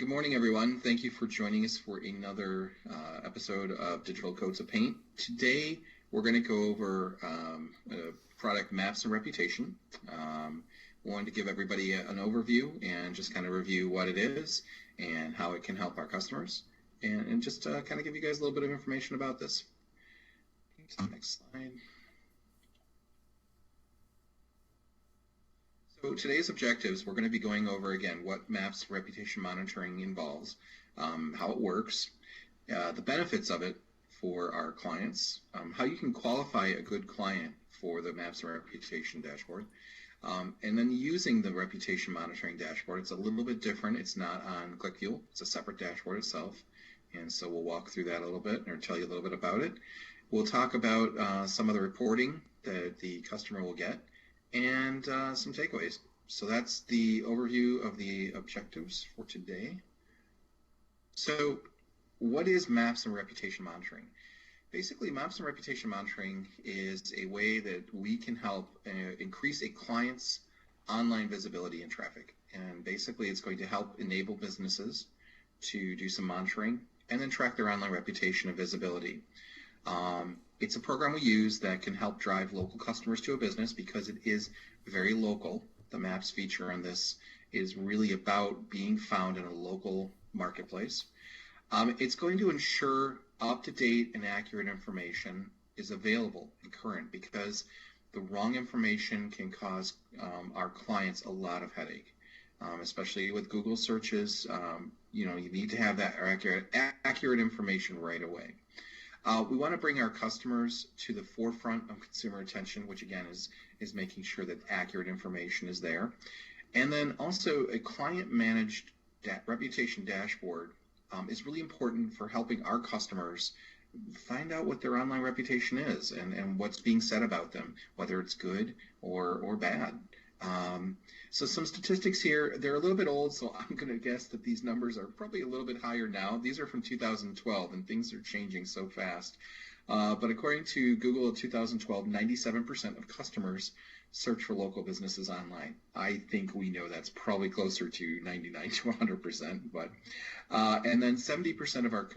Good morning, everyone. Thank you for joining us for another episode of Digital Coats of Paint. Today, we're going to go over product maps and reputation. Wanted to give everybody an overview and just kind of review what it is and how it can help our customers, and just kind of give you guys a little bit of information about this. Next slide. So today's objectives, we're going to be going over again what maps reputation monitoring involves, how it works, the benefits of it for our clients, how you can qualify a good client for the maps and reputation dashboard, and then using the reputation monitoring dashboard. It's a little bit different. It's not on ClickFuel. It's a separate dashboard itself, and so we'll walk through that a little bit or tell you a little bit about it. We'll talk about some of the reporting that the customer will get, and some takeaways. So that's the overview of the objectives for today. So what is maps and reputation monitoring? Basically, maps and reputation monitoring is a way that we can help increase a client's online visibility and traffic. And basically, it's going to help enable businesses to do some monitoring and then track their online reputation and visibility. It's a program we use that can help drive local customers to a business because it is very local. The maps feature on this is really about being found in a local marketplace. It's going to ensure up-to-date and accurate information is available and current, because the wrong information can cause our clients a lot of headache, especially with Google searches. You need to have that accurate information right away. We want to bring our customers to the forefront of consumer attention, which again is making sure that accurate information is there. And then also a client-managed reputation dashboard is really important for helping our customers find out what their online reputation is and what's being said about them, whether it's good or bad. So some statistics here, they're a little bit old, so I'm going to guess that these numbers are probably a little bit higher now. These are from 2012, and things are changing so fast. But according to Google in 2012, 97% of customers search for local businesses online. I think we know that's probably closer to 99 to 100%. But and then 70% of our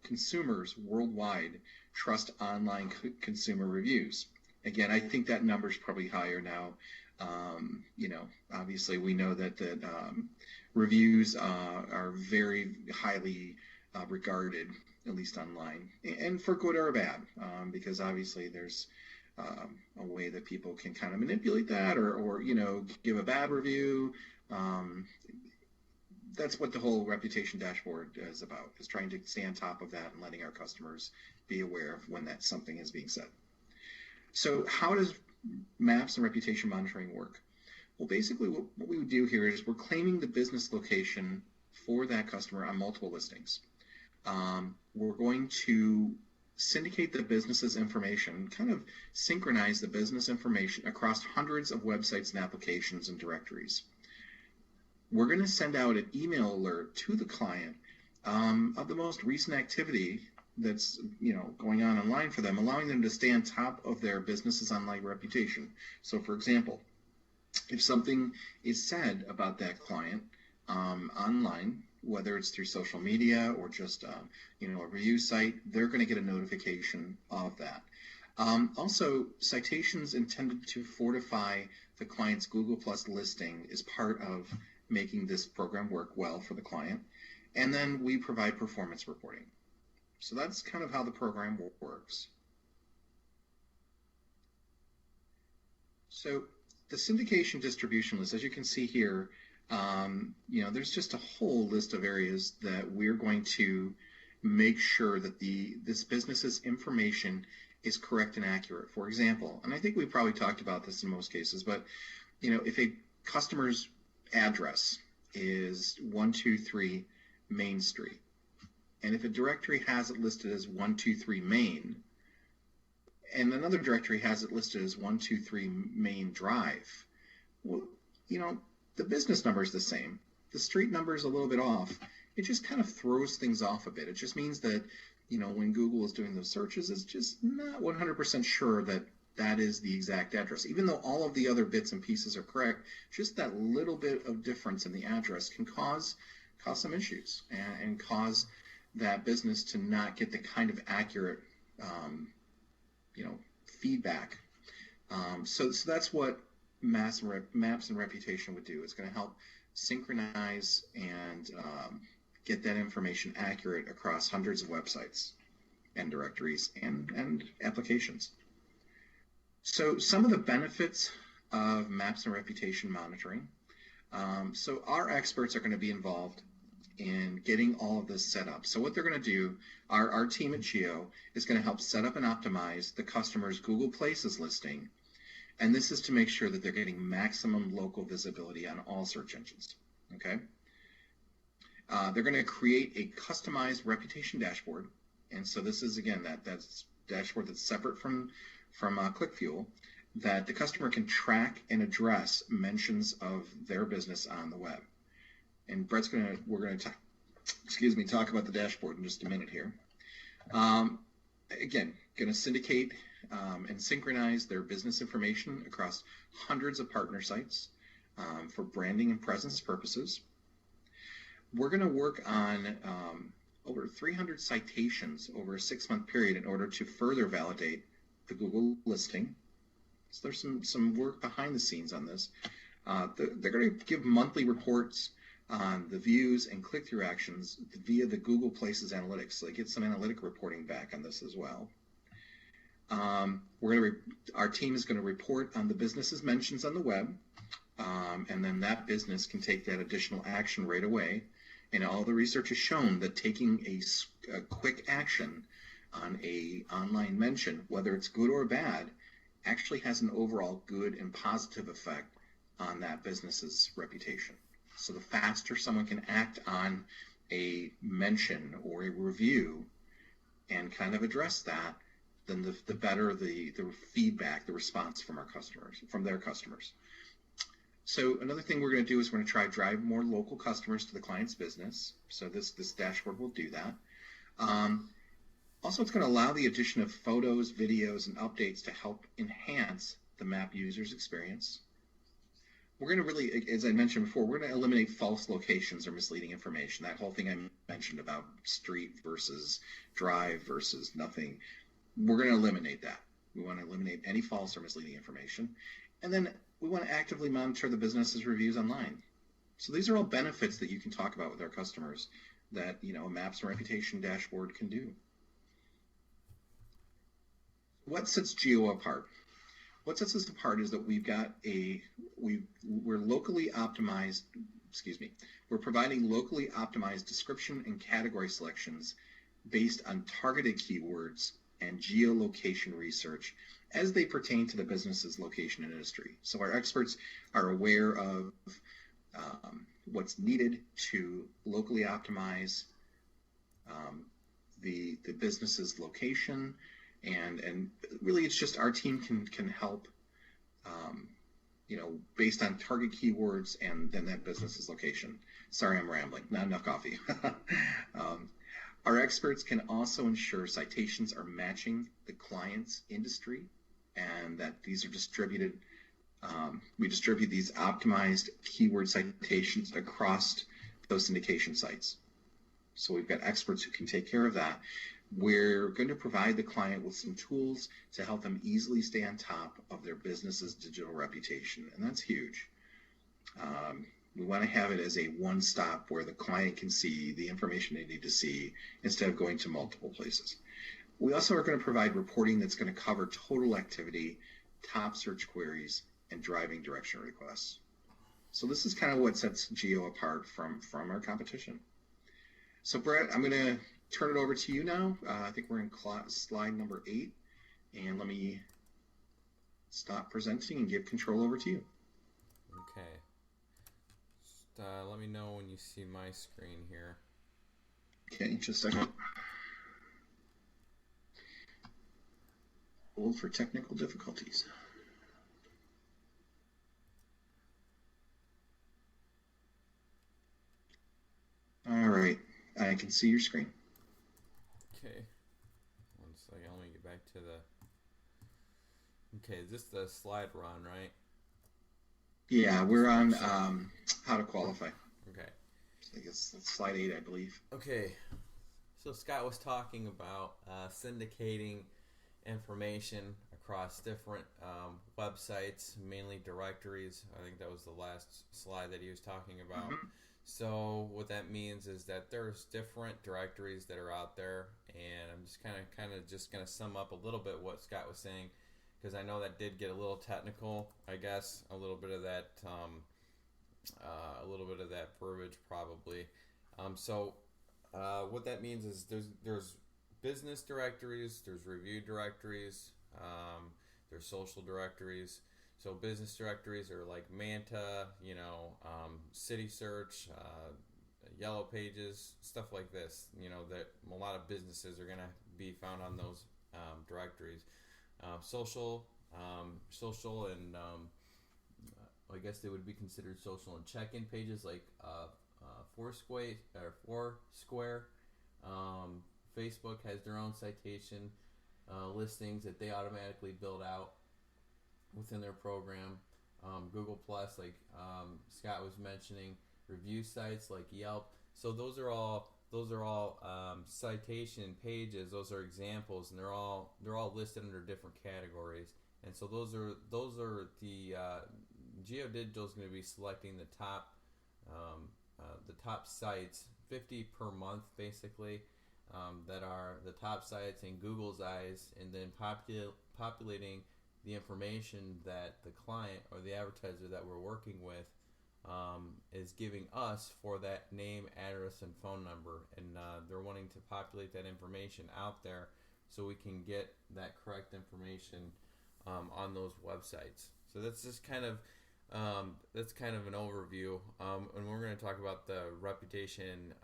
consumers worldwide trust online consumer reviews. Again, I think that number is probably higher now. Obviously we know that reviews are very highly regarded, at least online, and for good or bad, because obviously there's a way that people can kind of manipulate that or give a bad review. That's what the whole reputation dashboard is about, is trying to stay on top of that and letting our customers be aware of when that something is being said. So how does maps and reputation monitoring work? Well, basically what we would do here is we're claiming the business location for that customer on multiple listings. We're going to syndicate the business's information, kind of synchronize the business information across hundreds of websites and applications and directories. We're going to send out an email alert to the client of the most recent activity that's going on online for them, allowing them to stay on top of their business's online reputation. So for example, if something is said about that client online, whether it's through social media or just a review site, they're going to get a notification of that. Also, citations intended to fortify the client's Google Plus listing is part of making this program work well for the client. And then we provide performance reporting. So that's kind of how the program works. So the syndication distribution list, as you can see here, there's just a whole list of areas that we're going to make sure that this business's information is correct and accurate. For example, and I think we probably talked about this in most cases, but if a customer's address is 123 Main Street, and if a directory has it listed as 123 Main, and another directory has it listed as 123 Main Drive, well, the business number is the same. The street number is a little bit off. It just kind of throws things off a bit. It just means that, when Google is doing those searches, it's just not 100% sure that that is the exact address. Even though all of the other bits and pieces are correct, just that little bit of difference in the address can cause cause some issues and cause that business to not get the kind of accurate, feedback. So that's what maps and reputation would do. It's going to help synchronize and get that information accurate across hundreds of websites and directories and applications. So some of the benefits of maps and reputation monitoring. So our experts are going to be involved in getting all of this set up. So what they're going to do, our team at Geo is going to help set up and optimize the customer's Google Places listing. And this is to make sure that they're getting maximum local visibility on all search engines. Okay. They're going to create a customized reputation dashboard. And so this is, again, that's dashboard that's separate from ClickFuel, that the customer can track and address mentions of their business on the web. And we're going to talk about the dashboard in just a minute here. Again, going to syndicate and synchronize their business information across hundreds of partner sites for branding and presence purposes. We're going to work on over 300 citations over a 6-month period in order to further validate the Google listing. So there's some work behind the scenes on this. They're going to give monthly reports on the views and click-through actions via the Google Places analytics. So they get some analytic reporting back on this as well. Our team is going to report on the business's mentions on the web, and then that business can take that additional action right away. And all the research has shown that taking a quick action on a online mention, whether it's good or bad, actually has an overall good and positive effect on that business's reputation. So the faster someone can act on a mention or a review and kind of address that, then the better the feedback, the response from their customers. So another thing we're going to do is we're going to try to drive more local customers to the client's business. So this dashboard will do that. Also, it's going to allow the addition of photos, videos, and updates to help enhance the map user's experience. We're going to really, as I mentioned before, we're going to eliminate false locations or misleading information. That whole thing I mentioned about street versus drive versus nothing, we're going to eliminate that. We want to eliminate any false or misleading information. And then we want to actively monitor the business's reviews online. So these are all benefits that you can talk about with our customers that, a maps and reputation dashboard can do. What sets Geo apart? What sets us apart is that we're locally optimized, we're providing locally optimized description and category selections based on targeted keywords and geolocation research as they pertain to the business's location and industry. So our experts are aware of what's needed to locally optimize the business's location, and really it's just our team can help based on target keywords and then that business's location. Sorry, I'm rambling, not enough coffee. Our experts can also ensure citations are matching the client's industry and that these are distributed. We distribute these optimized keyword citations across those syndication sites. So we've got experts who can take care of that. We're going to provide the client with some tools to help them easily stay on top of their business's digital reputation, and that's huge. We want to have it as a one-stop where the client can see the information they need to see instead of going to multiple places. We also are going to provide reporting that's going to cover total activity, top search queries, and driving direction requests. So this is kind of what sets Geo apart from our competition. So Brett, I'm going to turn it over to you now. I think we're in slide number 8, and let me stop presenting and give control over to you. Okay. Just let me know when you see my screen here. Okay, just a second. Hold for technical difficulties. All right, I can see your screen. Okay. One second, let me get back to the... Okay, is this the slide we're on, right? Yeah, we're on how to qualify. Okay. I guess that's slide 8, I believe. Okay, so Scott was talking about syndicating information across different websites, mainly directories. I think that was the last slide that he was talking about. Mm-hmm. So what that means is that there's different directories that are out there, and I'm just kind of just going to sum up a little bit what Scott was saying, because I know that did get a little technical. I guess a little bit of that verbiage probably. So what that means is there's business directories, there's review directories, there's social directories. So business directories are like Manta, City Search, Yellow Pages, stuff like this. That a lot of businesses are going to be found on those directories. Social, and I guess they would be considered social and check-in pages like Foursquare. Facebook has their own citation listings that they automatically build out within their program. Google Plus, like Scott was mentioning, review sites like Yelp. So those are all citation pages. Those are examples, and they're all listed under different categories. And so those are the GeoDigital is going to be selecting the top sites, 50 per month basically, that are the top sites in Google's eyes, and then populating the information that the client or the advertiser that we're working with is giving us for that name, address, and phone number. And they're wanting to populate that information out there so we can get that correct information on those websites. So that's just kind of an overview, and we're going to talk about the reputation,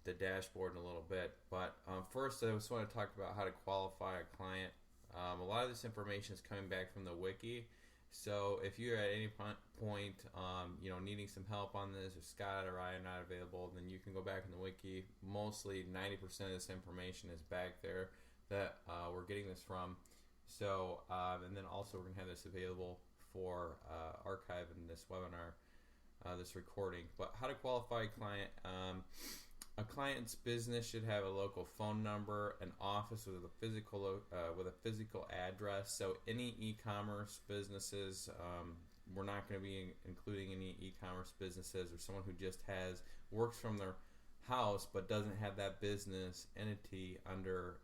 the dashboard in a little bit. But first, I just want to talk about how to qualify a client. A lot of this information is coming back from the wiki. So if you're at any point, needing some help on this, or Scott or I are not available, then you can go back in the wiki. Mostly 90% of this information is back there that we're getting this from. So, and then also we're going to have this available for archive in this webinar, this recording. But how to qualify a client. A client's business should have a local phone number, an office with a physical address. So any e-commerce businesses, we're not going to be including any e-commerce businesses, or someone who just works from their house but doesn't have that business entity under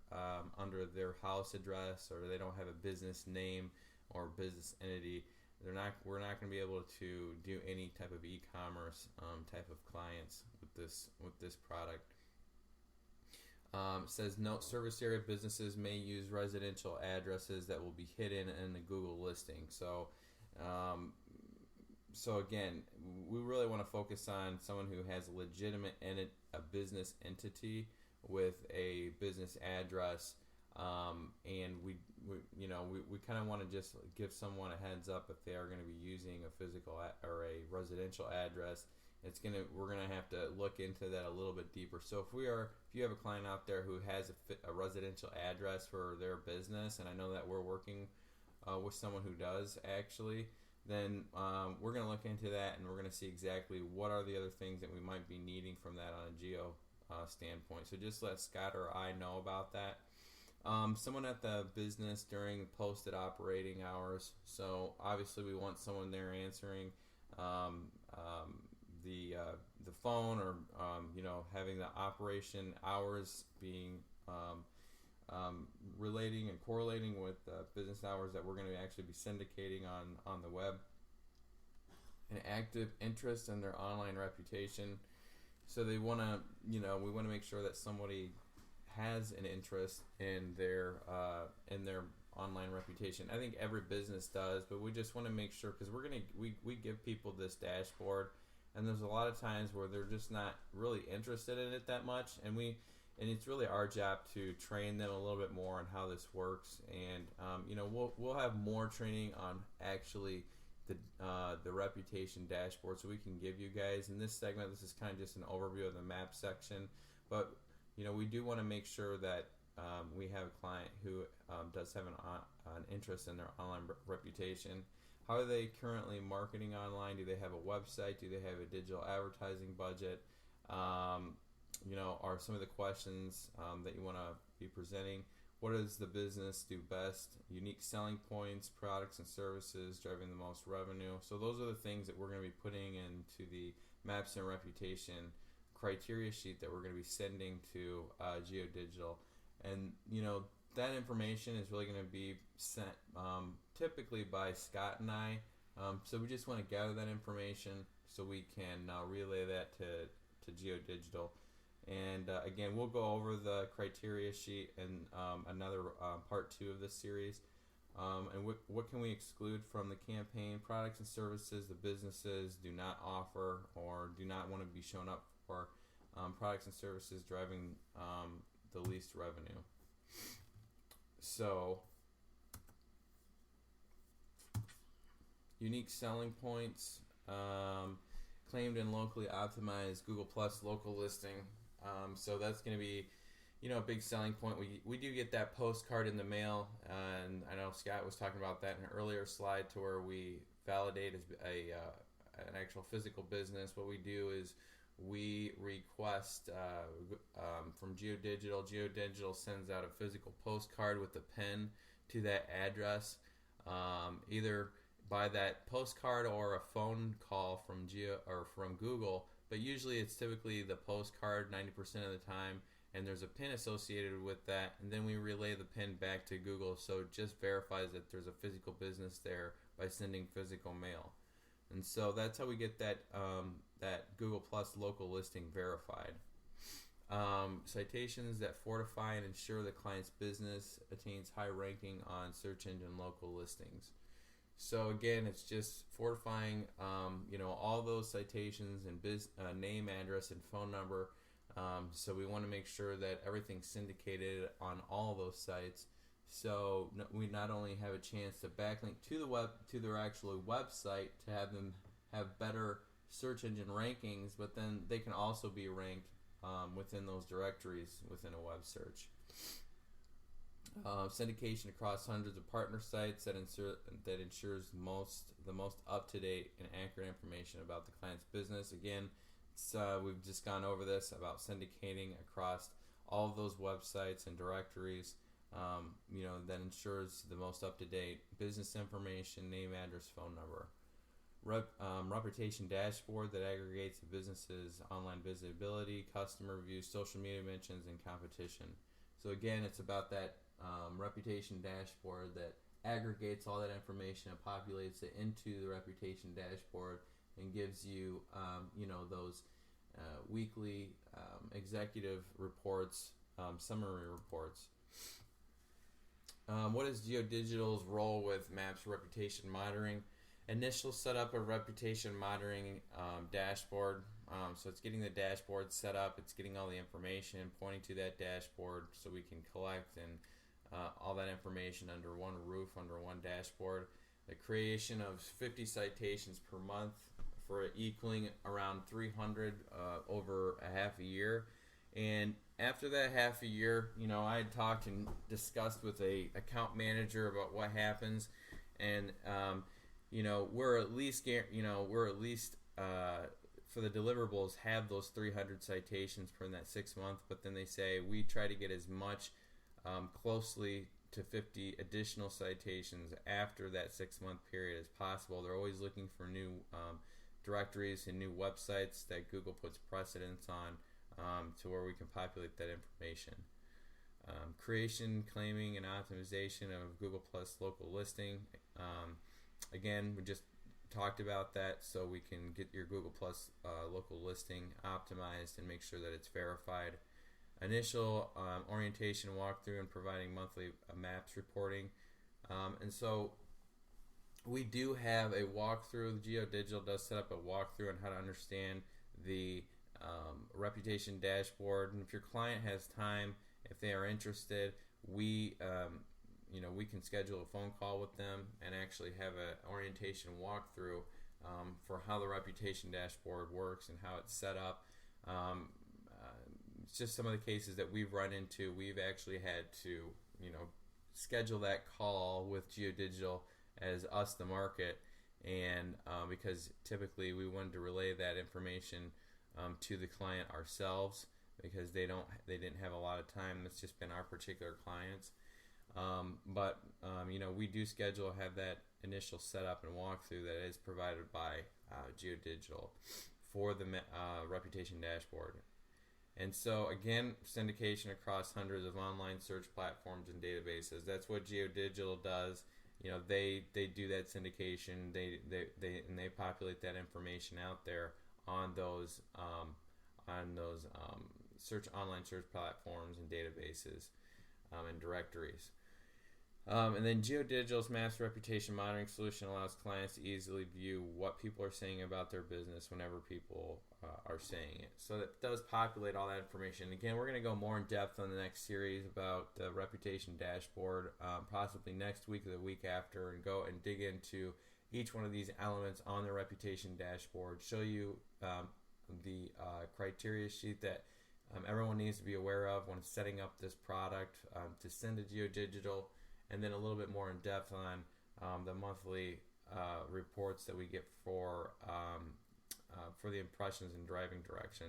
their house address, or they don't have a business name or business entity. We're not going to be able to do any type of e-commerce type of clients with this product. It says note service area businesses may use residential addresses that will be hidden in the Google listing. So again, we really want to focus on someone who has a legitimate a business entity with a business address, and we kind of want to just give someone a heads up if they are going to be using a physical or a residential address. We're gonna have to look into that a little bit deeper. So if you have a client out there who has a residential address for their business, and I know that we're working with someone who does actually, then we're gonna look into that, and we're gonna see exactly what are the other things that we might be needing from that on a geo standpoint. So just let Scott or I know about that. Someone at the business during posted operating hours. So obviously we want someone there answering the phone, or having the operation hours being relating and correlating with business hours that we're going to actually be syndicating on the web. An active interest in their online reputation. So they want to, we want to make sure that somebody has an interest in their online reputation. I think every business does, but we just want to make sure, because we give people this dashboard, and there's a lot of times where they're just not really interested in it that much, and it's really our job to train them a little bit more on how this works. And we'll have more training on actually the reputation dashboard, so we can give you guys in this segment. This is kind of just an overview of the map section, but we do want to make sure that we have a client who does have an interest in their online reputation. How are they currently marketing online? Do they have a website? Do they have a digital advertising budget? are some of the questions that you want to be presenting. What does the business do best? Unique selling points, products and services driving the most revenue. So those are the things that we're going to be putting into the Maps and Reputation criteria sheet that we're going to be sending to GeoDigital. And, that information is really going to be sent typically by Scott and I. So we just want to gather that information so we can relay that to GeoDigital. And again, we'll go over the criteria sheet in another part 2 of this series. And what can we exclude from the campaign? Products and services the businesses do not offer or do not want to be shown up for. Products and services driving the least revenue. So, unique selling points, claimed and locally optimized Google Plus local listing. So that's going to be, a big selling point. We do get that postcard in the mail, and I know Scott was talking about that in an earlier slide to where we validate as an actual physical business. What we do is we request from GeoDigital. GeoDigital sends out a physical postcard with a pen to that address, either by that postcard or a phone call from Google. But usually it's typically the postcard 90% of the time, and there's a pin associated with that, and then we relay the pin back to Google, so it just verifies that there's a physical business there by sending physical mail. And so that's how we get that Google Plus local listing verified. Citations that fortify and ensure the client's business attains high ranking on search engine local listings. So again, it's just fortifying, all those citations and name, address, and phone number. So we want to make sure that everything's syndicated on all those sites. So we not only have a chance to backlink to their actual website to have them have better search engine rankings, but then they can also be ranked within those directories within a web search. Syndication across hundreds of partner sites that ensures the most up-to-date and accurate information about the client's business. Again, we've just gone over this about syndicating across all of those websites and directories. That ensures the most up-to-date business information, name, address, phone number. Reputation dashboard that aggregates the business's online visibility, customer reviews, social media mentions, and competition. So again, it's about that reputation dashboard that aggregates all that information and populates it into the reputation dashboard and gives you, those weekly executive reports, summary reports. What is GeoDigital's role with Maps reputation monitoring? Initial setup of reputation monitoring dashboard. So it's getting the dashboard set up. It's getting all the information, pointing to that dashboard so we can collect and all that information under one roof, under one dashboard. The creation of 50 citations per month for equaling around 300 over a half a year. And after that half a year, I had talked and discussed with a account manager about what happens, and we're at least for the deliverables have those 300 citations for that 6 month, but then they say we try to get as much closely to 50 additional citations after that 6 month period as possible. They're always looking for new directories and new websites that Google puts precedence on to where we can populate that information. Creation, claiming, and optimization of Google Plus local listing. Again, we just talked about that, so we can get your Google Plus local listing optimized and make sure that it's verified. Initial orientation walkthrough and providing monthly maps reporting. And so we do have a walkthrough. GeoDigital does set up a walkthrough on how to understand the reputation dashboard. And if your client has time, if they are interested, we can schedule a phone call with them and actually have an orientation walkthrough for how the reputation dashboard works and how it's set up. It's just some of the cases that we've run into. We've actually had to, schedule that call with GeoDigital as us, the market, and because typically we wanted to relay that information to the client ourselves because they didn't have a lot of time. That's just been our particular clients. But we do have that initial setup and walkthrough that is provided by GeoDigital for the reputation dashboard. And so again, syndication across hundreds of online search platforms and databases. That's what GeoDigital does. They do that syndication. They populate that information out there on those online search platforms and databases and directories. And then GeoDigital's Maps Reputation Monitoring solution allows clients to easily view what people are saying about their business whenever people are saying it. So it does populate all that information. Again, we're going to go more in depth on the next series about the reputation dashboard, possibly next week or the week after, and go and dig into each one of these elements on the reputation dashboard, show you the criteria sheet that everyone needs to be aware of when setting up this product to send to GeoDigital, and then a little bit more in depth on the monthly reports that we get for the impressions and driving direction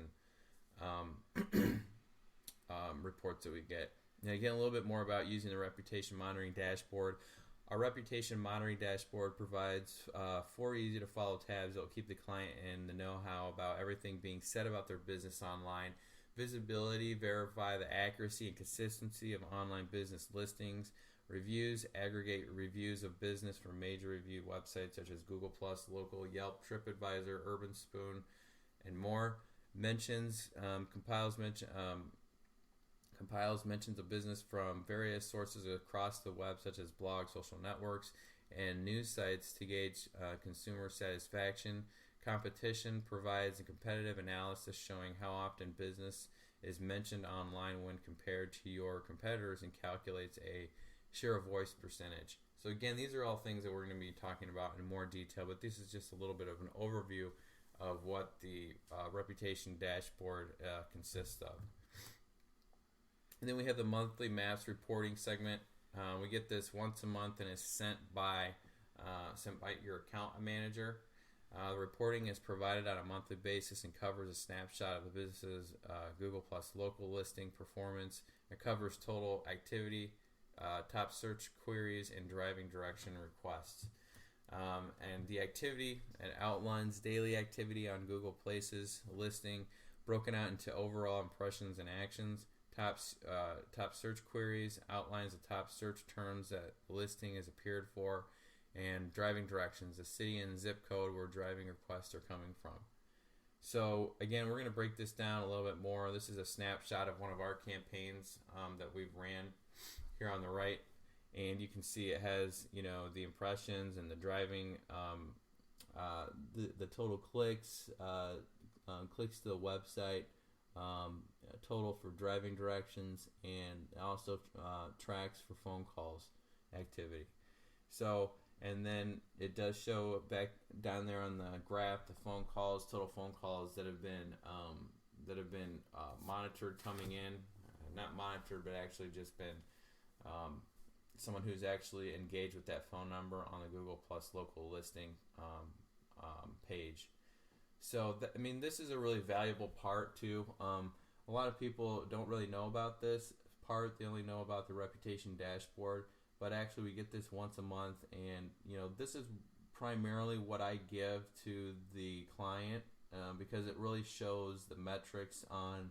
reports that we get. And again, a little bit more about using the reputation monitoring dashboard. Our reputation monitoring dashboard provides 4 easy to follow tabs that will keep the client in the know-how about everything being said about their business online. Visibility, verify the accuracy and consistency of online business listings. Reviews, aggregate reviews of business from major review websites such as Google+, Local, Yelp, TripAdvisor, Urban Spoon, and more. Mentions, compiles mentions of business from various sources across the web such as blogs, social networks, and news sites to gauge consumer satisfaction. Competition provides a competitive analysis showing how often business is mentioned online when compared to your competitors and calculates a share of voice percentage. So again, these are all things that we're going to be talking about in more detail, but this is just a little bit of an overview of what the reputation dashboard consists of. And then we have the monthly maps reporting segment. We get this once a month and is sent by your account manager. The reporting is provided on a monthly basis and covers a snapshot of the business's Google Plus local listing performance. It covers total activity, top search queries, and driving direction requests. And the activity, it outlines daily activity on Google Places listing, broken out into overall impressions and actions. Top search queries outlines the top search terms that the listing has appeared for, and driving directions, the city and zip code where driving requests are coming from. So again, we're going to break this down a little bit more. This is a snapshot of one of our campaigns that we've ran here on the right, and you can see it has the impressions and the driving, the total clicks, clicks to the website, total for driving directions, and also tracks for phone calls activity. So, and then it does show back down there on the graph the phone calls, total phone calls that have been monitored coming in, not monitored, but actually just been someone who's actually engaged with that phone number on the Google Plus local listing page. So this is a really valuable part too. A lot of people don't really know about this part. They only know about the reputation dashboard, but actually we get this once a month, and this is primarily what I give to the client because it really shows the metrics on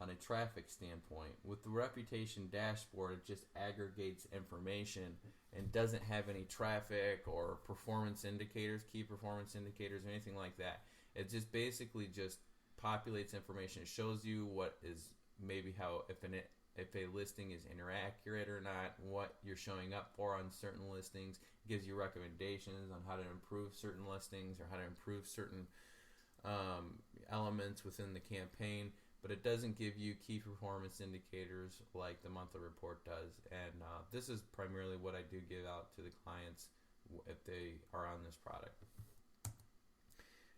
a traffic standpoint. With the reputation dashboard, it just aggregates information and doesn't have any traffic or performance indicators, key performance indicators, or anything like that. It just basically just populates information. It shows you what is maybe how if a listing is inaccurate or not, what you're showing up for on certain listings. It gives you recommendations on how to improve certain listings or how to improve certain elements within the campaign, but it doesn't give you key performance indicators like the monthly report does. And this is primarily what I do give out to the clients if they are on this product.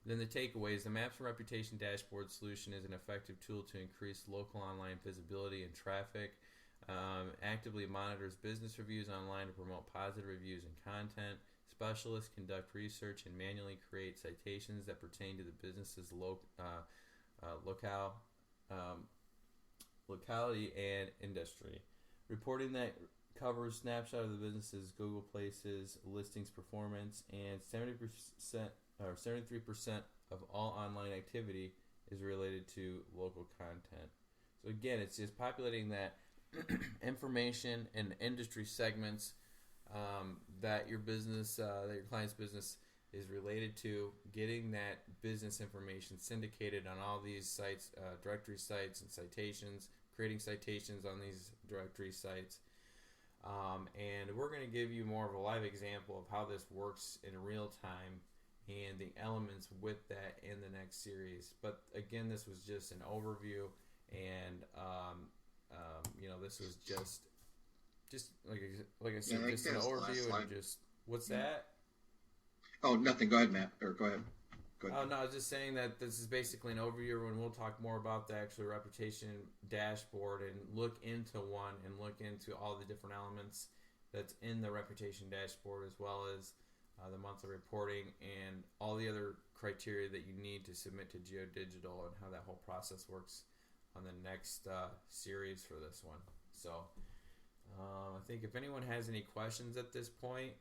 Then the takeaways: the Maps and Reputation Dashboard solution is an effective tool to increase local online visibility and traffic, actively monitors business reviews online to promote positive reviews and content, Specialists conduct research and manually create citations that pertain to the business's locality and industry. Reporting that covers snapshot of the business's Google Places listings performance, and 70% or 73% of all online activity is related to local content. So again, it's just populating that information and industry segments that your business, that your client's business is related to, getting that business information syndicated on all these sites, directory sites and citations, creating citations on these directory sites. And we're going to give you more of a live example of how this works in real time and the elements with that in the next series. But again, this was just an overview, and this was just like I said, just an overview and just what's that? Oh, nothing. Go ahead, Matt. Or go ahead. Oh no, I was just saying that this is basically an overview, and we'll talk more about the actual reputation dashboard and look into one and look into all the different elements that's in the reputation dashboard, as well as the monthly reporting and all the other criteria that you need to submit to GeoDigital, and how that whole process works on the next series for this one. So I think if anyone has any questions at this point,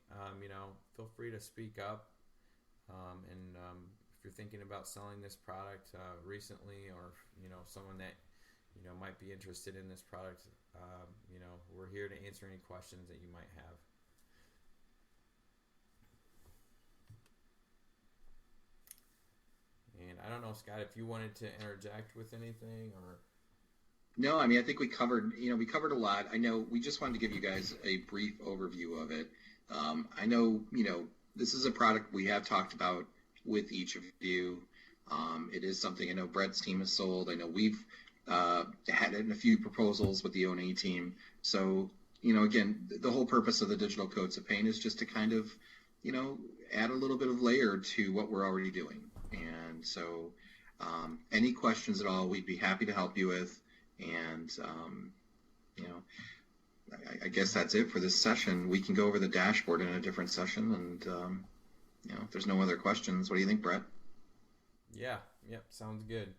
feel free to speak up. And if you're thinking about selling this product recently, or someone that might be interested in this product, we're here to answer any questions that you might have. And I don't know, Scott, if you wanted to interject with anything, or... No, I mean, I think we covered a lot. I know we just wanted to give you guys a brief overview of it. I know, this is a product we have talked about with each of you. It is something I know Brett's team has sold. I know we've had it in a few proposals with the O&E team. So, again, the whole purpose of the digital coats of paint is just to kind of, add a little bit of layer to what we're already doing. And so any questions at all, we'd be happy to help you with. And, I guess that's it for this session. We can go over the dashboard in a different session. And, if there's no other questions, what do you think, Brett? Yeah. Yep. Sounds good.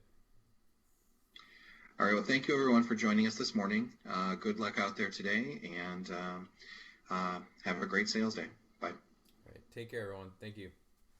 All right. Well, thank you, everyone, for joining us this morning. Good luck out there today, and have a great sales day. Bye. All right. Take care, everyone. Thank you.